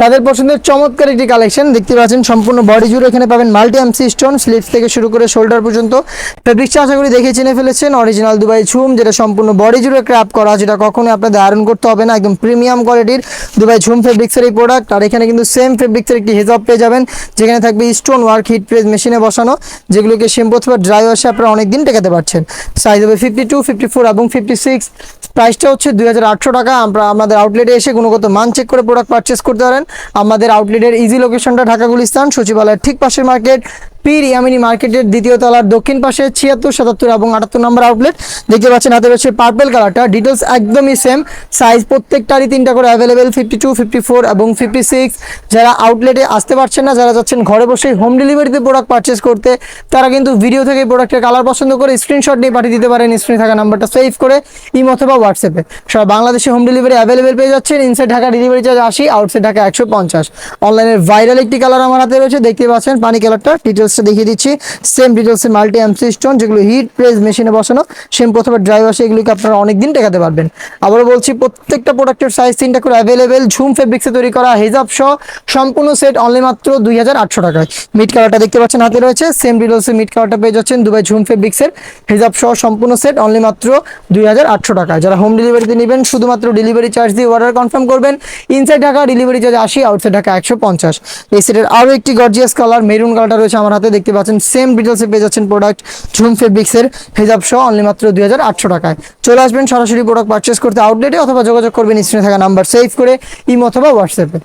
তাদের পছন্দের চমৎকার একটি কালেকশন দেখতে পাচ্ছেন, সম্পূর্ণ বডি জুড়ে এখানে পাবেন মাল্টি এমসি স্টোন, স্লিভস থেকে শুরু করে শোল্ডার পর্যন্ত। ফেব্রিক্সটা আশা করি দেখে চিনে ফেলেছেন, অরিজিনাল দুবাই ঝুম, যেটা সম্পূর্ণ বডি জুড়ে ক্র্যাপ করা, যেটা কখনো আপনাদের আয়রন করতে হবে না, একদম প্রিমিয়াম কোয়ালিটির দুবাই ঝুম ফেব্রিক্সের এই প্রোডাক্ট। আর এখানে কিন্তু সেম ফেব্রিক্সের একটি হেজাব পেয়ে যাবেন, যেখানে থাকবে স্টোন ওয়ার্ক হিট প্রেস মেশিনে বসানো, যেগুলোকে শ্যাম্পু অথবা ড্রাই ওয়াশে আপনারা অনেকদিন টেকাতে পারছেন। সাইজ হবে 52, 54 এবং 56। প্রাইসটা হচ্ছে 2800 টাকা। আমরা আমাদের আউটলেটে এসে গুণগত মান চেক করে প্রোডাক্ট পারচেস করতে পারেন। আমাদের আউটলেটের ইজি লোকেশনটা ঢাকা গুলিস্তান সচিবালয়ের ঠিক পাশের মার্কেট, পীর ইয়ামিনী মার্কেটের দ্বিতীয় তলার দক্ষিণ পাশে 76, 77 এবং 78 নম্বর আউটলেট। দেখতে পাচ্ছেন হাতে রয়েছে পার্পল কালারটা, ডিটেলস একদমই সেম, সাইজ প্রত্যেকটারই 3টা করে অ্যাভেলেবেল, 52, 54 এবং 56। যারা আউটলেটে আসতে পারছেন না, যারা যাচ্ছেন ঘরে বসেই হোম ডেলিভারিতে প্রোডাক্ট পারচেস করতে, তারা কিন্তু ভিডিও থেকে প্রোডাক্টের কালার পছন্দ করে স্ক্রিনশট নিয়ে পাঠিয়ে দিতে পারেন স্ক্রিনে থাকা নাম্বারটা সেভ করে ইমো অথবা হোয়াটসঅ্যাপে। সব বাংলাদেশে হোম ডেলিভারি অ্যাভেলেবেল পেয়ে যাচ্ছেন। Inside Dhaka delivery charge 80, outside Dhaka 150। অনলাইনের ভাইরাল একটি কালার আমার হাতে রয়েছে, দেখতে পাচ্ছেন পানি কালারটা। ডিটেলসটা দেখিয়ে দিচ্ছি, সেম ডিটেলসের মাল্টি এমসি স্টোন, যেগুলো হিট প্রেস মেশিনে বসানো, শ্যাম্পু অথবা ড্রাই ওয়াশে এগুলোকে আপনারা অনেকদিন টেকাতে পারবেন। আবারও বলছি, প্রত্যেকটা প্রোডাক্টের সাইজ 3টা করে অ্যাভেলেবেল। ঝুম ফেব্রিক্সে তৈরি করা হেজাব সহ সম্পূর্ণ সেট অনলি মাত্র 2800 টাকায়। মিড কালারটা দেখতে পাচ্ছেন হাতে রয়েছে, সেম ডিটেলসে মিড কালারটা পেয়ে যাচ্ছেন দুবাই ঝুম ফেব্রিক্সের হেজাব সহ সম্পূর্ণ সেট অনলি মাত্র 2800 টাকায়। যারা হোম ডেলিভারিতে নেবেন শুধুমাত্র ডেলিভারি চার্জ দিয়ে অর্ডার কনফার্ম করবেন। Inside Dhaka delivery charge 80, outside Dhaka 150। এই সেটের আরও একটি গর্জিয়াস কালার মেরুন কালারটা রয়েছে আমার হাতে, দেখতে পাচ্ছেন সেম ডিটেলসে পেয়ে যাচ্ছেন প্রোডাক্ট ঝুম ফেব্রিক্সের হেজাব সহ অনলি মাত্র 2800 টাকায়। চলে আসবেন সরাসরি প্রোডাক্ট পারচেস করতে আউটলেটে, অথবা যোগাযোগ করবেন স্ক্রিনে থাকা নাম্বার সেভ করে ইমো অথবা হোয়াটসঅ্যাপে।